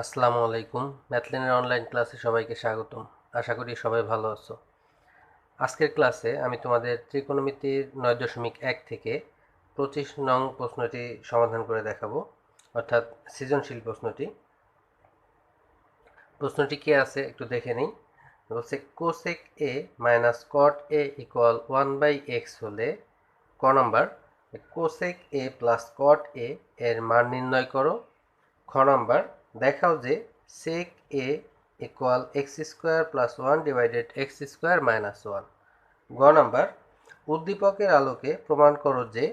আসসালামু আলাইকুম। ম্যাথলেনের অনলাইন ক্লাসে সবাইকে স্বাগতম। আশা করি সবাই ভালো আছো। আজকের ক্লাসে আমি তোমাদের ত্রিকোণমিতির 9.1 থেকে 25 নং প্রশ্নটি সমাধান করে দেখাবো, অর্থাৎ সৃজনশীল প্রশ্নটি। প্রশ্নটি কি আছে একটু দেখে নিই। বলছে cosec A minus cot A equal 1/x হলে ক number cosec A plus cot A এর মান নির্ণয় করো। খ নাম্বার দেখাও যে sec a equal x square plus one divided x square minus one. গ নাম্বার উদ্দীপকের আলোকে প্রমাণ করো যে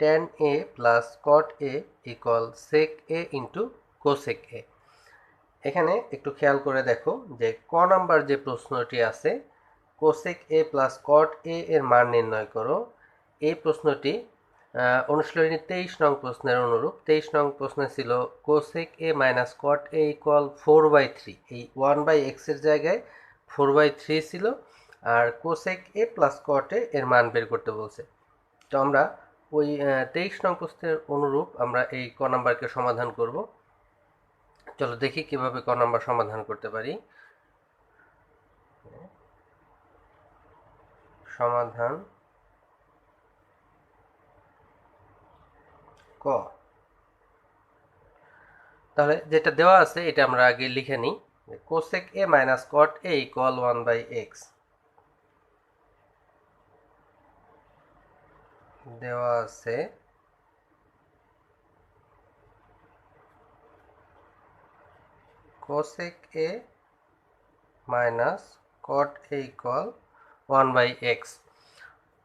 tan a plus cot a equal sec a into cosec a। এখানে একটু খেয়াল করে দেখো যে ক নাম্বার যে প্রশ্নটি আছে cosec a plus cot a এর মান নির্ণয় করো, এই প্রশ্নটি অনুশীলনী 23 নং প্রশ্নের অনুরূপ। 23 নং প্রশ্নে ছিল cosec A minus cot A equal 4/3, এই 1/x এর জায়গায় 4/3 ছিল, আর cosec A plus cot A এর মান বের করতে বলছে। তো আমরা ওই 23 নং প্রশ্নের অনুরূপ আমরা এই ক নাম্বারকে সমাধান করব। চলো দেখি কিভাবে ক নাম্বার সমাধান করতে পারি। সমাধান ক। তাহলে যেটা দেওয়া আছে এটা আমরা আগে লিখে নিই। Cosec A minus cot A equal 1/x দেওয়া আছে। Cosec A minus cot A equal 1/x।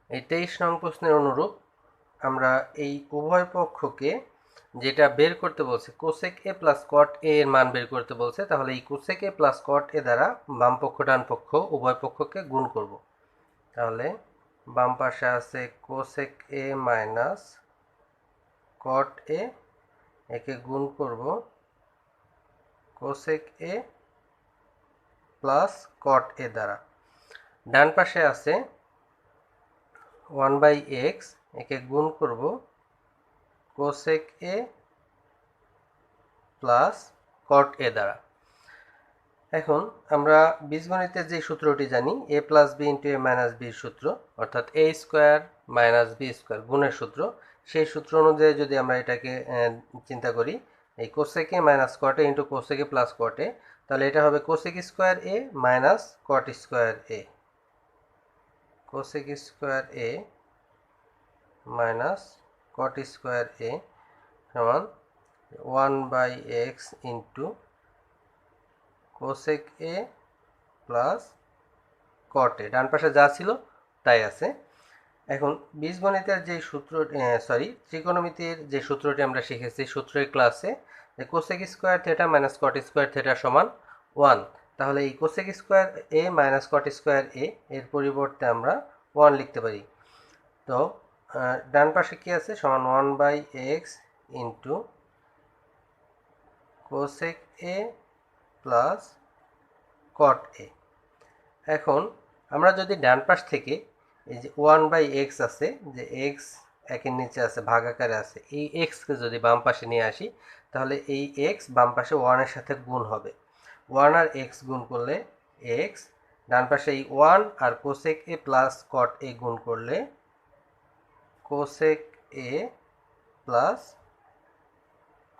এই 23 নং প্রশ্নের অনুরূপ আমরা এই উভয় পক্ষকে যেটা বের করতে বলছে cosec A plus cot A এর মান বের করতে বলছে, তাহলে এই কোসেক এ প্লাস কট এ দ্বারা বাম পক্ষ ডান পক্ষ উভয় পক্ষকে গুণ করব। তাহলে বাম পাশে আছে কোসেক এ মাইনাস কট এ, একে গুণ করব কোসেক এ প্লাস কট এ দ্বারা। ডান পাশে আছে 1/x, একে গুণ করব কোসেক এ প্লাস কট এ দ্বারা। এখন আমরা বীজগণিতের যে সূত্রটি জানি এ প্লাস বি ইন্টু এ মাইনাস বির সূত্র, অর্থাৎ এ স্কোয়ার মাইনাস বি স্কোয়ার গুণের সূত্র, সেই সূত্র অনুযায়ী যদি আমরা এটাকে চিন্তা করি, এই cosec A minus cot A into cosec A plus cot A, তাহলে এটা হবে cosec square A minus cot square A. Cosec square A minus cot square A সমান 1/x into cosec A plus cot A. ডান পাশে যা ছিল তাই আছে। এখন বীজগণিতের যে সূত্র ত্রিকোণমিতির যে সূত্রটি আমরা শিখেছি সূত্রের ক্লাসে, যে cosec square theta minus cot square theta সমান 1, তাহলে এই cosec square A minus cot square এ এর পরিবর্তে আমরা 1 লিখতে পারি। তো ডান পাশে কি আছে সমান 1/x into cosec A plus cot A. এখন আমরা যদি ডান পাশ থেকে এই যে 1/x আছে, যে x একের নিচে আছে ভাগ আকারে আছে, এই xকে যদি বাম পাশে নিয়ে আসি, তাহলে এই x বাম পাশে 1 এর সাথে গুণ হবে। 1 আর x গুণ করলে x, ডান পাশে এই 1 আর কোসেক এ প্লাস কট এ গুণ করলে কোসেক এ প্লাস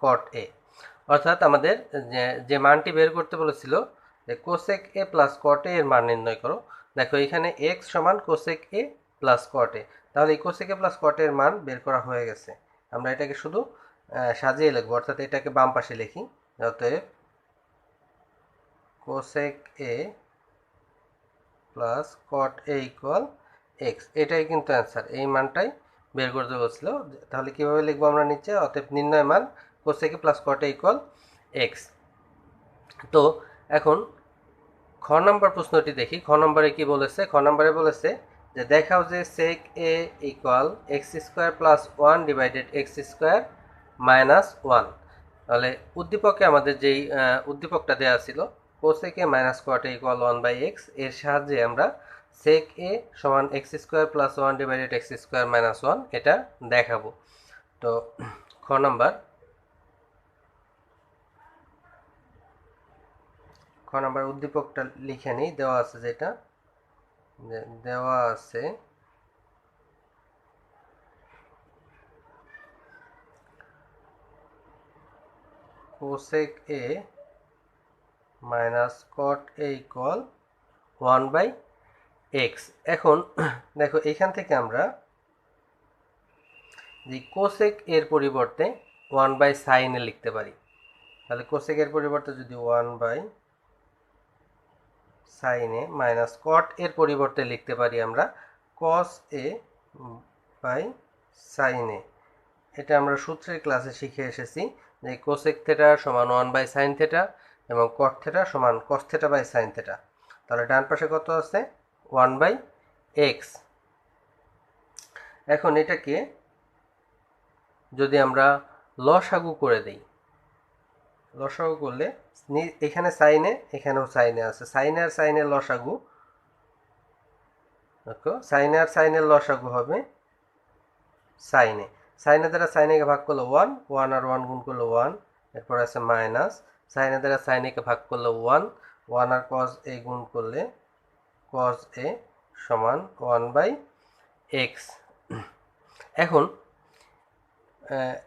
কট এ। অর্থাৎ আমাদের যে মানটি বের করতে বলেছিল যে cosec A plus cot A এর মান নির্ণয় করো, দেখো এখানে x সমান cosec A plus cot A, তাহলে এই কোসেক এ প্লাস কট এর মান বের করা হয়ে গেছে। আমরা এটাকে শুধু সাজিয়ে লিখবো, অর্থাৎ এটাকে বাম পাশে লিখি। অতএব cosec A plus cot A equal x, এটাই কিন্তু অ্যান্সার, এই মানটাই বের করতে বলছিল। তাহলে কিভাবে লিখবো আমরা নিচে, অতএব নির্ণয় মান cosec A plus cot A equal x. তো এখন খ নম্বর প্রশ্নটি দেখি। খ নম্বরে কি বলেছে? খ নম্বরে বলেছে যে দেখাও যে sec A equal x square plus one divided x square minus one. তাহলে উদ্দীপকে আমাদের যেই উদ্দীপকটা দেওয়া ছিল cosec A minus cot A equal 1/x, এর সাহায্যে আমরা সেক এ সমান x square plus one divided x square minus one এটা দেখাবো। তো খ নম্বর খ নাম্বার উদ্দীপকটা লিখে নিই, দেওয়া আছে যেটা দেওয়া আছে cosec A minus cot A equal 1/x। এখন দেখো এখান থেকে আমরা যে কোসেক এর পরিবর্তে 1/sin এ লিখতে পারি। তাহলে কোসেক এর পরিবর্তে যদি 1/sin এ মাইনাস কট এর পরিবর্তে লিখতে পারি আমরা cos a by sin a। এটা আমরা সূত্রের ক্লাসে শিখে এসেছি যে কোসেক থিটা সমান 1/sin থিটা এবং কট থিটা সমান cos theta by sin theta. তাহলে ডান পাশে কত আছে 1/x। এখন এটাকে যদি আমরা লসাগু করে দেই, লসাগু করলে এখানে সাইনে এখানেও সাইনে আছে, সাইনে আর সাইনের লসাগু, দেখো সাইনে আর সাইনের লসাগু হবে সাইনে। সাইনে দ্বারা সাইনেকে ভাগ করলে 1, 1 আর 1 গুণ করলে 1, এরপর আছে মাইনাস সাইনে দ্বারা সাইনেকে ভাগ করলে 1, 1 আর cos a গুণ করলে cos a সমান 1/x। এখন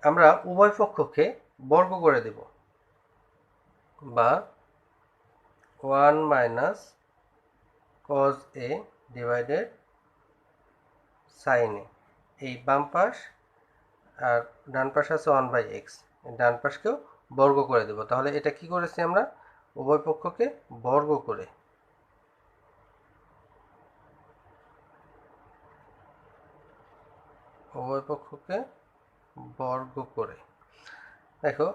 আমরা উভয় পক্ষকে বর্গ করে দেব, বা 1 minus cos a divided sin a। এই বাম পাশ আর ডান পাশ আছে 1/x, ডান পাশকেও বর্গ করে দেব। তাহলে এটা কি করেছি আমরা, উভয় পক্ষকে বর্গ করে, উভয় পক্ষকে বর্গ করে। দেখো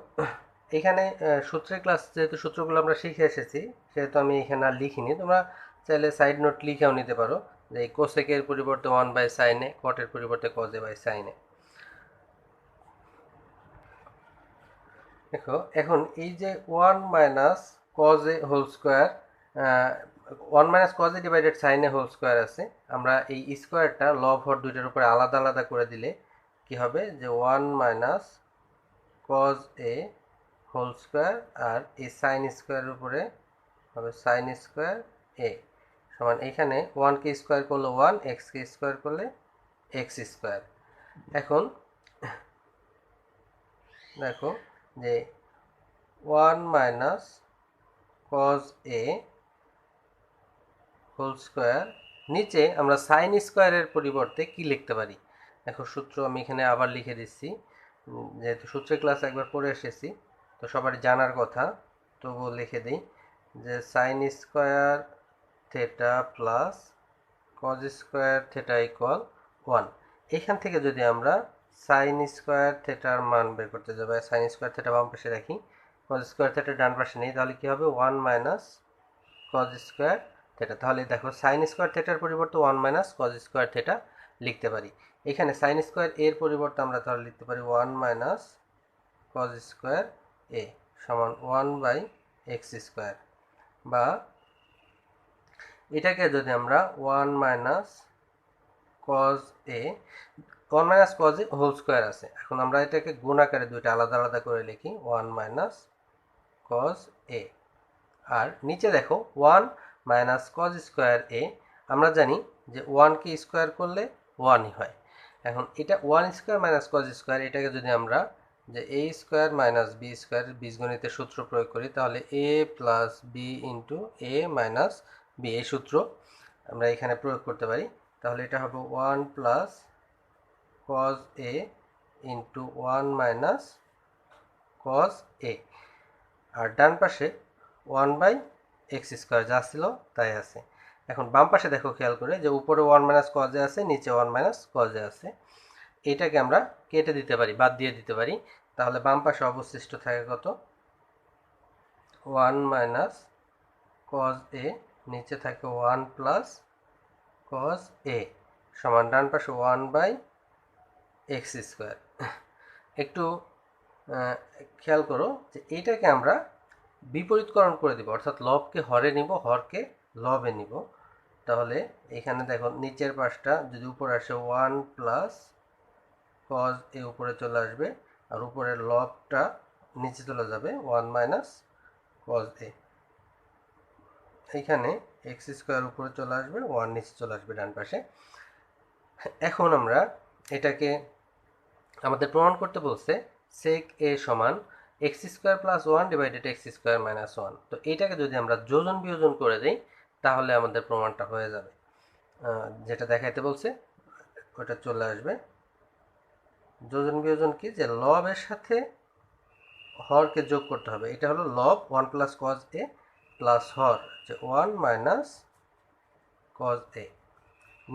এখানে সূত্রের ক্লাস যেহেতু সূত্রগুলো আমরা শিখে এসেছি সেহেতু আমি এখানে আর লিখিনি, তোমরা চাইলে সাইড নোট লিখেও নিতে পারো যে এই কোসেকের পরিবর্তে 1/sin a, কটের পরিবর্তে cos a by sin a। দেখো এখন এই যে 1 minus cos a whole square, 1 minus cos a divided sin a whole square আছে, আমরা এই স্কোয়ারটা লব হর দুইটার উপরে আলাদা আলাদা করে দিলে কি হবে যে 1 minus cos a whole square আর এই সাইন স্কোয়ারের উপরে হবে সাইন স্কোয়ার a সমান এখানে 1 কে স্কোয়ার করলে 1, x কে স্কোয়ার করলে x স্কোয়ার। এখন দেখো যে 1 minus cos a whole square, নিচে আমরা সাইন স্কোয়ারের পরিবর্তে কি লিখতে পারি, দেখো সূত্র আমি এখানে আবার লিখে দিচ্ছি, যেহেতু সূত্রের ক্লাস একবার পড়ে এসেছি তো সবারই জানার কথা, তবুও লিখে দিই যে sine square theta plus cos square theta equal 1। এখান থেকে যদি আমরা সাইন স্কোয়ার থিটার মান বের করতে যাবো, সাইন স্কোয়ার থিটা বাম পাশে রাখি, কজ স্কোয়ার থিটা ডান পাশে নেই, তাহলে কি হবে 1 মাইনাস কজ স্কোয়ার থিটা। তাহলে দেখো সাইন স্কোয়ার থিটার পরিবর্তে 1 মাইনাস কজ স্কোয়ার থিটা লিখতে পারি। এখানে সাইন স্কোয়ার এর পরিবর্তে আমরা তাহলে লিখতে পারি 1 মাইনাস কজ স্কোয়ার এ সমান 1/x স্কোয়ার, বা এটাকে যদি আমরা 1 minus cos A, 1 minus cos A whole square আছে, এখন আমরা এটাকে গুণ আকারে দুইটা আলাদা আলাদা করে লিখি 1 মাইনাস কজ এ, আর নিচে দেখো 1 মাইনাস কজ স্কোয়ার এ, আমরা জানি যে 1 কে স্কোয়ার করলে 1ই হয়। এখন এটা 1 স্কোয়ার মাইনাস কজ স্কোয়ার, এটাকে যদি আমরা যে a square minus B square বীজগণিতের সূত্র প্রয়োগ করি, তাহলে a plus B into a minus B, এই সূত্র আমরা এখানে প্রয়োগ করতে পারি। তাহলে এটা হবে 1 plus cos A into 1 minus cos A, আর ডান পাশে 1/x স্কোয়ার যা ছিল তাই আছে। এখন বাম পাশে দেখো খেয়াল করে যে উপরে 1 মাইনাস কজ এ আছে, নিচে 1 মাইনাস কজ এ আছে, এটাকে আমরা কেটে দিতে পারি, বাদ দিয়ে দিতে পারি। তাহলে বাম পাশে অবশিষ্ট থাকে কত 1 মাইনাস কজ এ, নিচে থাকে 1 প্লাস কজ এ সমান ডান পাশে 1/x স্কোয়ার। একটু খেয়াল করো যে এইটাকে আমরা বিপরীতকরণ করে দিব, অর্থাৎ লবকে হরে নিব, হরকে লবে নিব। তাহলে এখানে দেখো নিচের পাশটা যদি উপরে আসে 1 প্লাস কজ এ উপরে চলে আসবে, আর উপরের লবটা নিচে চলে যাবে 1 মাইনাস কজ এ। এইখানে এক্স স্কোয়ার উপরে চলে আসবে, 1 নিচে চলে আসবে ডান পাশে। এখন আমরা এটাকে আমাদের প্রমাণ করতে বলছে সেক এ সমান x square plus 1 divided x square minus 1। তো এইটাকে যদি আমরা যোজন বিয়োজন করে দিই তাহলে আমাদের প্রমাণটা হয়ে যাবে। যেটা দেখাইতে বলছে ওটা চলে আসবে। যোজন বিয়োজন কি, যে লবের সাথে হরকে যোগ করতে হবে। এটা হলো লব 1 প্লাস কজ এ প্লাস হর যে 1 মাইনাস কজ এ।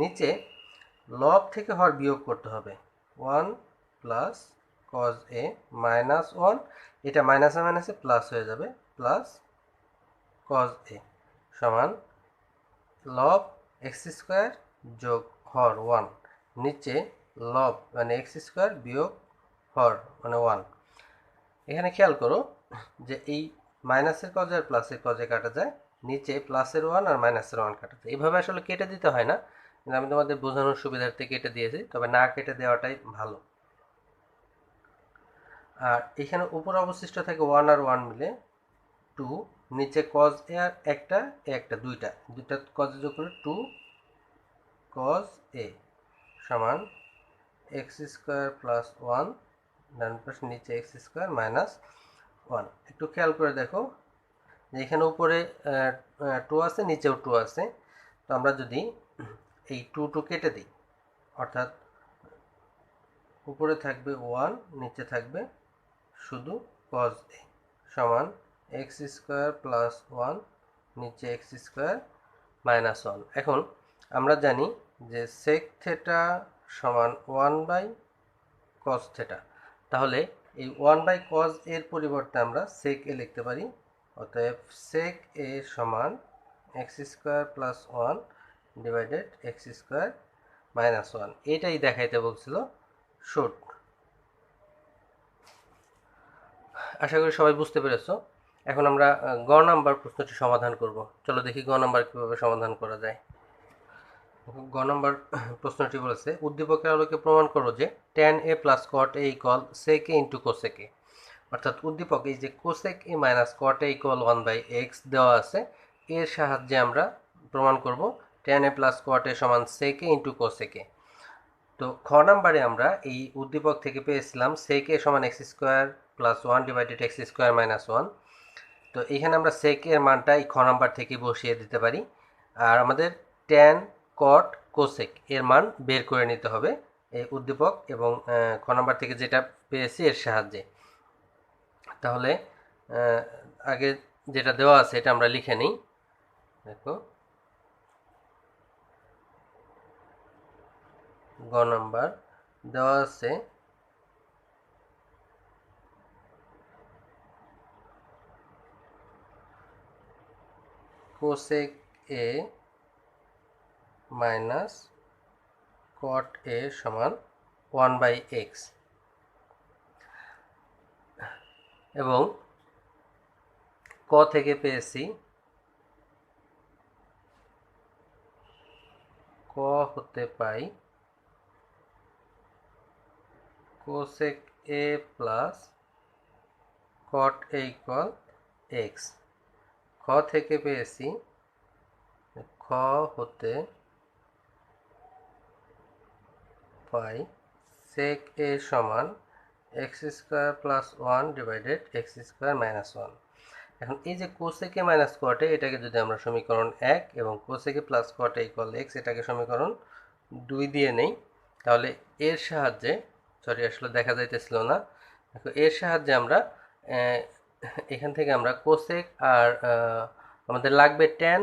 নিচে লব থেকে হর বিয়োগ করতে হবে, 1 প্লাস কজ এ মাইনাস 1, এটা মাইনাসে মাইনাসে প্লাস হয়ে যাবে, প্লাস কজ এ সমান লব এক্স স্কোয়ার যোগ হর 1, নিচে লব মানে এক্স স্কোয়ার বিয়োগ হর মানে 1। এখানে খেয়াল করো যে এই মাইনাসের কজে আর প্লাসের কজে কাটা যায়, নিচে প্লাসের 1 আর মাইনাসের 1 কাটা যায়। এইভাবে আসলে কেটে দিতে হয় না, কিন্তু আমি তোমাদের বোঝানোর সুবিধার্থে কেটে দিয়েছি, তবে না কেটে দেওয়াটাই ভালো। আর এখানে উপর অবশিষ্ট থাকে 1 আর 1 মিলে 2, নিচে কজ এ আর একটা দুইটা কজে যোগ করে 2 কজ এ সমান এক্স স্কোয়ার প্লাস 1, ডান পাশে নিচে এক্স স্কোয়ার মাইনাস 1। একটু খেয়াল করে দেখো যে এখানে উপরে 2 আছে, নিচেও 2 আছে। তো আমরা যদি এই 2 কেটে দিই, অর্থাৎ উপরে থাকবে 1, নিচে থাকবে শুধু কজ এ সমান এক্স স্কোয়ার প্লাস 1, নিচে এক্স স্কোয়ার মাইনাস 1। এখন আমরা জানি যে সেক থেটা সমান 1 বাই কজ থেটা, তাহলে এই 1 বাই কজ এর পরিবর্তে আমরা সেক এ লিখতে পারি। অতএব সেক এ সমান x square plus 1 divided x square minus 1। এটাই দেখাইতে বলছিল শুট। আশা করি সবাই বুঝতে পেরেছো। এখন আমরা গ নাম্বার প্রশ্নটি সমাধান করব। চলো দেখি গ নাম্বার কীভাবে সমাধান করা যায়। গ নম্বর প্রশ্নটি বলেছে উদ্দীপকের আলোকে প্রমাণ করো যে tan a plus cot a equal sec a into cosec a। অর্থাৎ উদ্দীপক এই যে cosec a minus cot a equal 1 by X দেওয়া আছে, এর সাহায্যে আমরা প্রমাণ করব tan a plus cot a সমান sec a into cosec a। তো খ নাম্বারে আমরা এই উদ্দীপক থেকে পেয়েছিলাম sec a সমান x square plus 1 divided x square minus 1। তো এখানে আমরা sec এর মানটা এই খ নাম্বার থেকে বসিয়ে দিতে পারি, আর আমাদের tan cot cosec এর মান বের করে নিতে হবে এই উদ্দীপক এবং খ নাম্বার থেকে যেটা পেয়েছি এর সাহায্যে। তাহলে আগে যেটা দেওয়া আছে এটা আমরা লিখে নিই। দেখো গ নাম্বার দেওয়া আছে cosec a minus cot a সমান 1 বাই এক্স, এবং ক থেকে পেয়েছি ক হতে পাই cosec a plus cot a equal x. খ থেকে পেয়েছি খ হতে পাই sec a সমান x square plus 1 divided x square minus 1। এখন এই যে cosec a minus cot a এটাকে যদি আমরা সমীকরণ 1 এবং cosec a plus cot a equal x এটাকে সমীকরণ 2 দিয়ে নেই, তাহলে এর সাহায্যে আসলে দেখা যাইতেছিল না, এর সাহায্যে আমরা এখান থেকে আমরা cosec আর আমাদের লাগবে tan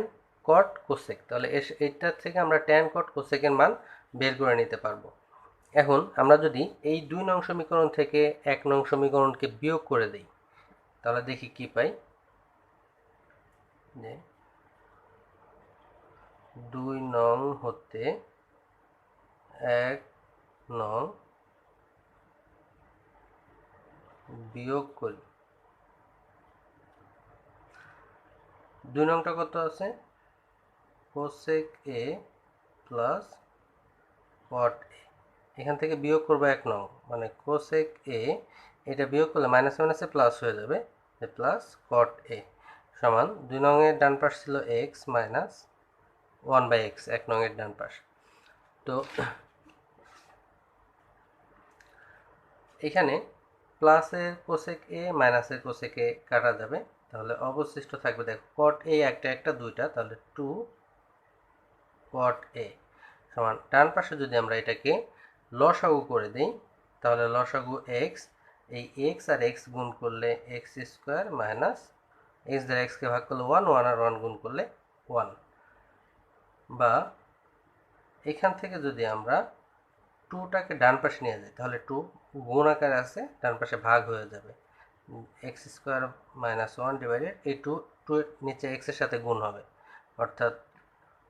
cot cosec, তাহলে এটার থেকে আমরা tan cot cosec এর মান বের করে নিতে পারবো। এখন আমরা যদি এই 2 নং সমীকরণ থেকে 1 নং সমীকরণকে বিয়োগ করে দিই তাহলে দেখি কি পাই। যে 2 নং হতে 1 নং বিয়োগ করি। 2 নংটা কত আছে, cosec a plus cot a, এখান থেকে বিয়োগ করবো 1 নং মানে cosec a, এটা বিয়োগ করলে মাইনাস মাইনাসে প্লাস হয়ে যাবে, প্লাস cot a সমান 2 নংয়ের ডান পাশ ছিল এক্স মাইনাস 1/x, 1 নংয়ের ডান পাশ। তো এখানে প্লাসের কোসেক এ মাইনাসের কোসেক এ কাটা যাবে, তাহলে অবশিষ্ট থাকবে দেখো কট এ একটা দুইটা, তাহলে 2 কট এ সমান ডান পাশে যদি আমরা এটাকে লসাগু করে দিই, তাহলে লসাগু এক্স, এই এক্স আর এক্স গুণ করলে এক্স স্কোয়ার মাইনাস এক্স দ্বারা এক্সকে ভাগ করলে 1, 1 আর 1 গুণ করলে 1, বা এখান থেকে যদি আমরা 2টাকে ডান পাশে নিয়ে যাই, তাহলে 2 গুণ আকারে আছে, ডান পাশে ভাগ হয়ে যাবে, এক্স স্কোয়ার মাইনাস 1 ডিভাইডেড এই 2 নিচে এক্সের সাথে গুণ হবে, অর্থাৎ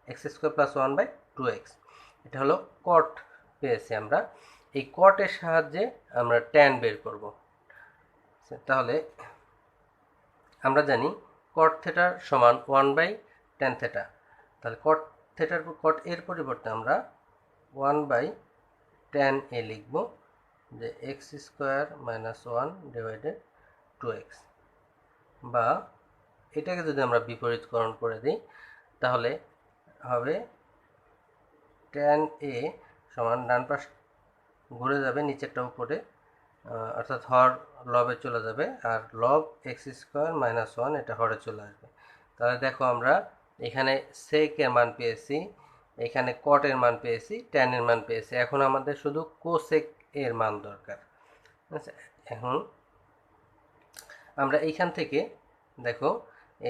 এক্স স্কোয়ার প্লাস 1/2x। এটা হলো কট পেয়েছি আমরা। এই কটের সাহায্যে আমরা ট্যান বের করব। তাহলে আমরা জানি কট থেটার সমান 1/tan থেটা, তাহলে কট থেটার কট এর পরিবর্তে আমরা 1/tan এ লিখব, যে x square minus 1 divided 2x, বা এটাকে যদি আমরা বিপরীতকরণ করে দিই, তাহলে হবে tan a সমান ডান পাশ ঘুরে যাবে নিচেরটা উপরে, অর্থাৎ হর লবে চলে যাবে, আর লব এক্স স্কোয়ার মাইনাস 1 এটা হরে চলে আসবে। তাহলে দেখো আমরা এখানে সেক এর মান পেয়েছি, এখানে কট এর মান পেয়েছি, ট্যান এর মান পেয়েছি, এখন আমাদের শুধু কোসেক এর মান দরকার। আচ্ছা, এখন আমরা এইখান থেকে দেখো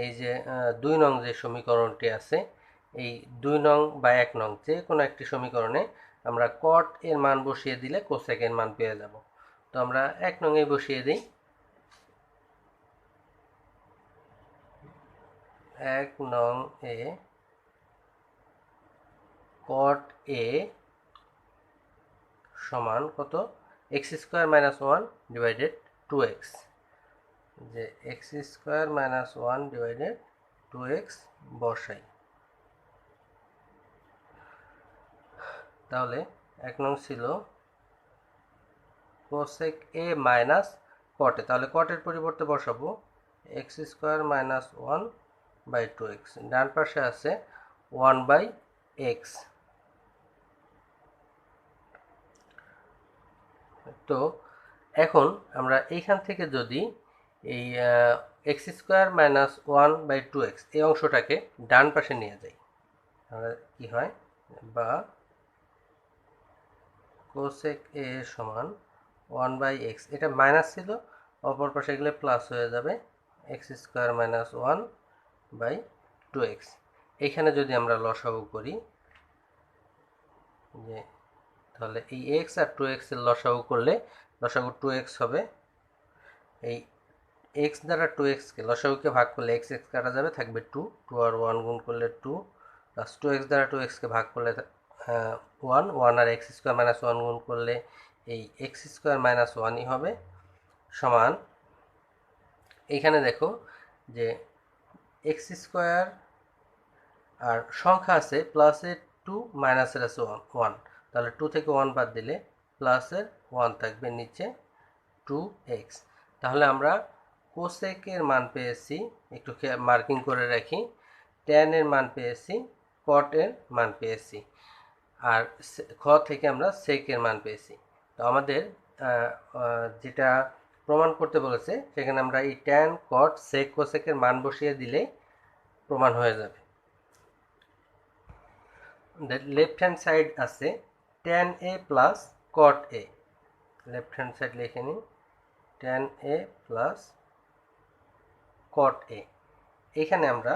এই যে 2 নং যে সমীকরণটি আছে, এই 2 নং বা 1 নং যে কোনো একটি সমীকরণে আমরা কট এর মান বসিয়ে দিলে কোসেক এর মান পেয়ে যাব। তো আমরা 1 নং এ বসিয়ে দিই, 1 নং এ কট এ সমান কত, x square minus 1 divided 2x, যে x square minus 1 divided 2x বসাই। তাহলে 1 নং ছিল কোসেক এ মাইনাস কটে, তাহলে কটের পরিবর্তে বসাবো এক্স স্কোয়ার মাইনাস 1/2x, ডান পাশে আছে 1/x। তো এখন আমরা এইখান থেকে যদি এই এক্স স্কোয়ার মাইনাস 1/2x এই অংশটাকে ডান পাশে নিয়ে যাই, তাহলে কি হয়, বা কোসেক এ সমান 1/x, এটা মাইনাস ছিল, অপর পাশে গেলে প্লাস হয়ে যাবে, এক্স স্কোয়ার মাইনাস 1/2x। এখানে যদি আমরা লসাগু করি, যে তাহলে এই এক্স আর 2x এর লসাগু করলে লসাগু 2x হবে, এই এক্স দ্বারা 2x কে লসাগুকে ভাগ করলে এক্স এক্স কাটা যাবে, থাকবে 2, 2 আর 1 গুণ করলে 2, প্লাস 2x দ্বারা 2x কে ভাগ করলে 1, 1 আর এক্স স্কোয়ার মাইনাস 1 গুণ করলে এই এক্স স্কোয়ার মাইনাস 1ই হবে, সমান এইখানে দেখো যে এক্স স্কোয়ার আর সংখ্যা আছে প্লাসের 2 মাইনাসের আছে 1, তাহলে 2 থেকে 1 বাদ দিলে প্লাসের 1 থাকবে নিচে 2x। তাহলে আমরা কোসেক এর মান পেয়েছি, একটু মার্কিং করে রাখি, ট্যান এর মান পেয়েছি, কট এর মান পেয়েছি, আর খ থেকে আমরা সেক এর মান পেয়েছি। তো আমাদের যেটা প্রমাণ করতে বলেছে সেখানে আমরা এই ট্যান, কট, সেক, কোসেকের মান বসিয়ে দিলেই প্রমাণ হয়ে যাবে। লেফট হ্যান্ড সাইড আছে tan A plus cot A, left hand side লিখে নিই, ট্যান এ প্লাস কট এ। এখানে আমরা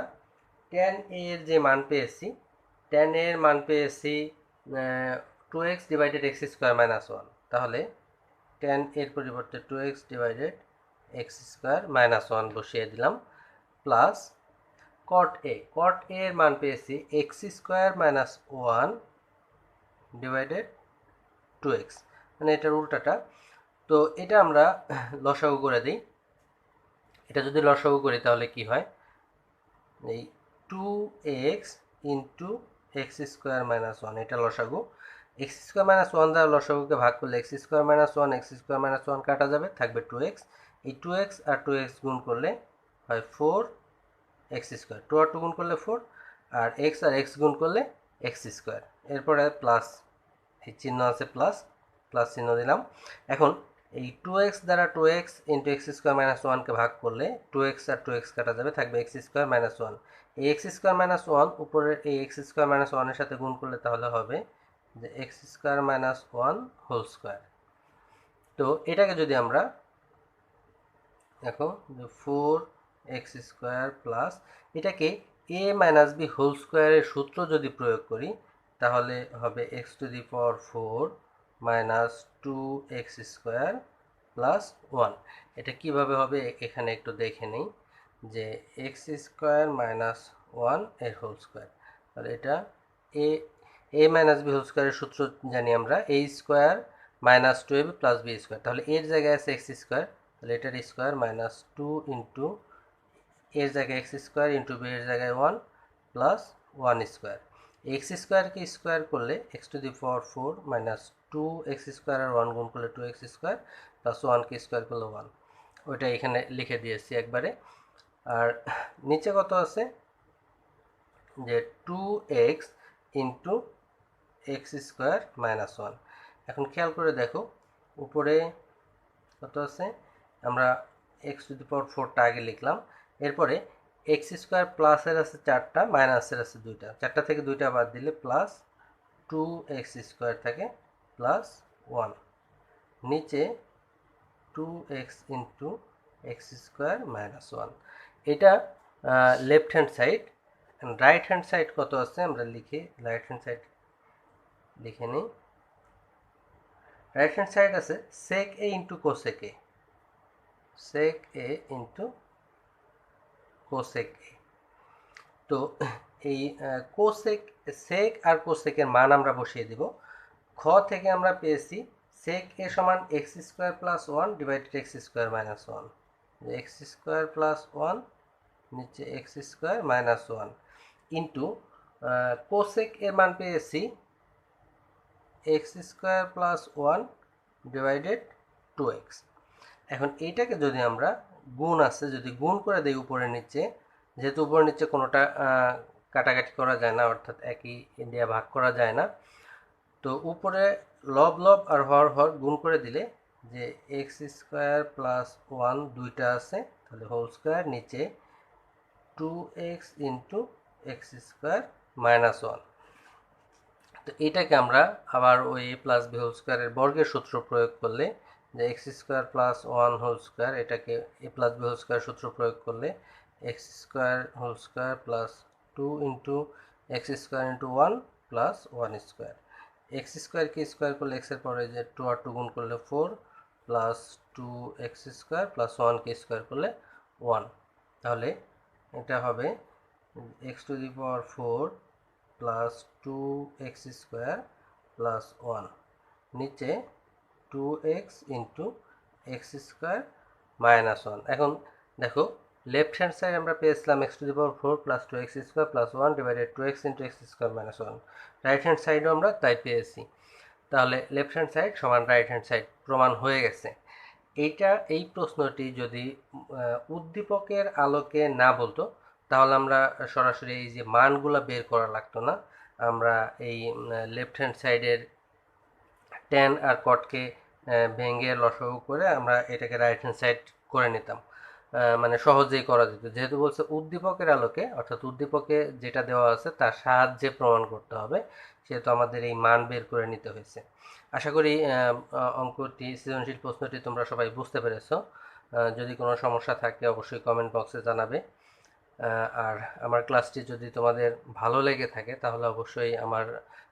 ট্যান এ এর যে মান পেয়েছি, ট্যান এ এর মান পেয়েছি 2x divided x square minus 1, তাহলে ট্যান এর পরিবর্তে 2x divided x square minus 1 বসিয়ে দিলাম, প্লাস কট এ এর মান পেয়েছি x square minus 1 divided 2x, মানে এটার উল্টাটা। তো এটা আমরা লসাগু করে দিই, এটা যদি লসাগু করি তাহলে কি হয়, এই 2x into x square minus 1, এটা লসাগু, এক্স স্কোয়ার মাইনাস 1 দ্বারা লসাগুকে ভাগ করলে এক্স স্কোয়ার মাইনাস 1 কাটা যাবে, থাকবে 2x, এই 2x আর 2x গুণ করলে হয় 4 এক্স স্কোয়ার, 2 আর 2 গুণ করলে 4, আর এক্স গুণ করলে এক্স স্কোয়ার। এরপরে প্লাস এই চিহ্ন আছে, প্লাস চিহ্ন দিলাম। এখন এই 2x দ্বারা 2x into x square minus 1কে ভাগ করলে 2x আর 2x কাটা যাবে, থাকবে এক্স স্কোয়ার মাইনাস 1। এই এক্স স্কোয়ার মাইনাস 1 উপরের এই এক্স স্কোয়ার মাইনাস 1-এর সাথে গুণ করলে তাহলে হবে যে x square minus 1 whole square. তো এটাকে যদি আমরা দেখো যে 4x স্কোয়ার প্লাস এটাকে a মাইনাস বি হোল স্কোয়ারের সূত্র যদি প্রয়োগ করি তাহলে হবে x to the power 4 minus 2x square plus 1। এটা কিভাবে হবে এখানে একটু দেখে নেই, যে x স্কোয়ার মাইনাস 1 এর হোল স্কোয়ার। তাহলে এটা a মাইনাস বি হোল স্কোয়ারের সূত্র জানি আমরা, a square minus 2ab plus B square. তাহলে এর জায়গায় আছে এক্স স্কোয়ার, তাহলে এটার স্কোয়ার মাইনাস 2 ইন্টু এর জায়গায় এক্স স্কোয়ার ইন্টু বি এর জায়গায় 1 প্লাস 1 স্কোয়ার। এক্স স্কোয়ারকে স্কোয়ার করলে x to the power 4 minus 2x square আর 1 গুণ করলে 2x স্কোয়ার প্লাস 1কে স্কোয়ার করলে 1। ওইটা এখানে লিখে দিয়েছি একবারে। আর নিচে কত আছে যে 2x into x square minus 1। এখন খেয়াল করে দেখো উপরে কত আছে, আমরা এক্স টু দি পাওয়ার 4টা আগে লিখলাম, এরপরে এক্স স্কোয়ার প্লাসের আছে 4টা, মাইনাসের আছে 2টা, 4টা থেকে 2টা বাদ দিলে প্লাস 2x স্কোয়ার থাকে প্লাস 1, নিচে 2x into x square minus 1। এটা left hand side. Right hand side কত আছে আমরা লিখি, রাইট হ্যান্ড সাইড লিখে নিই। রাইট হ্যান্ড সাইড আছে sec a into cosec a, sec a into cosec a। তো এই কোসেক, সেক আর কোসেকের মান আমরা বসিয়ে দিব। খ থেকে আমরা পেয়েছি sec a সমান x square plus 1 divided x square minus 1, x square plus 1 নিচে x square minus 1 into cosec এর মান পেয়েছি x square plus 1 divided 2x। এখন এইটাকে যদি আমরা গুণ আছে যদি গুণ করে দিই উপরে নিচে, যেহেতু উপরে নিচে কোনোটা কাটাকাটি করা যায় না, অর্থাৎ একই দিয়ে ভাগ করা যায় না, তো উপরে লব আর হর গুণ করে দিলে যে এক্স স্কোয়ার প্লাস 1 দুইটা আছে, তাহলে হোল স্কোয়ার, নিচে 2x into x square minus 1। তো এটাকে আমরা আবার ওই a প্লাস বি হোল স্কোয়ারের বর্গের সূত্র প্রয়োগ করলে যে x square plus 1 whole square, এটাকে a plus B whole square সূত্র প্রয়োগ করলে x square whole square plus 2 into x square into 1 plus 1 square. X স্কোয়ারকে স্কোয়ার করলে এক্সের পরে যে 2 আর 2 গুণ করলে 4 প্লাস 2x স্কোয়ার প্লাস 1কে স্কোয়ার করলে 1। তাহলে এটা হবে x to the power 4 plus 2x square plus 1, নিচে 2x into x square minus 1। এখন দেখো লেফট হ্যান্ড সাইড আমরা পেয়েছিলাম x to the power 4 plus 2x square plus 1 divided 2x into x square minus 1। Right hand সাইডও আমরা তাই পেয়েছি, তাহলে লেফট হ্যান্ড সাইড সমান রাইট হ্যান্ড সাইড প্রমাণ হয়ে গেছে। এই প্রশ্নটি যদি উদ্দীপকের আলোকে না বলতো তাহলে আমরা সরাসরি এই যে মানগুলো বের করা লাগতো না, আমরা এই লেফট হ্যান্ড সাইডের ট্যান আর কটকে ভেঙে লসাগু করে আমরা এটাকে রাইট হ্যান্ড সাইড করে নিতাম, মানে সহজেই করা যেত। যেহেতু বলছে উদ্দীপকের আলোকে, অর্থাৎ উদ্দীপকে যেটা দেওয়া আছে তার সাহায্যে প্রমাণ করতে হবে, সেহেতু আমাদের এই মান বের করে নিতে হয়েছে। আশা করি অঙ্কটি, সৃজনশীল প্রশ্নটি তোমরা সবাই বুঝতে পেরেছো। যদি কোনো সমস্যা থাকে অবশ্যই কমেন্ট বক্সে জানাবে। আর আমার ক্লাসটি যদি তোমাদের ভালো লেগে থাকে তাহলে অবশ্যই আমার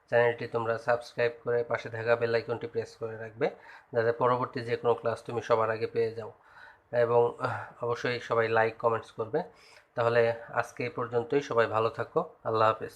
চ্যানেলটি তোমরা সাবস্ক্রাইব করে পাশে থাকা বেল আইকনটি প্রেস করে রাখবে, যাতে পরবর্তী যে কোনো ক্লাস তুমি সবার আগে পেয়ে যাও। এবং অবশ্যই সবাই লাইক কমেন্টস করবে। তাহলে আজকে এই পর্যন্তই, সবাই ভালো থাকো, আল্লাহ হাফেজ।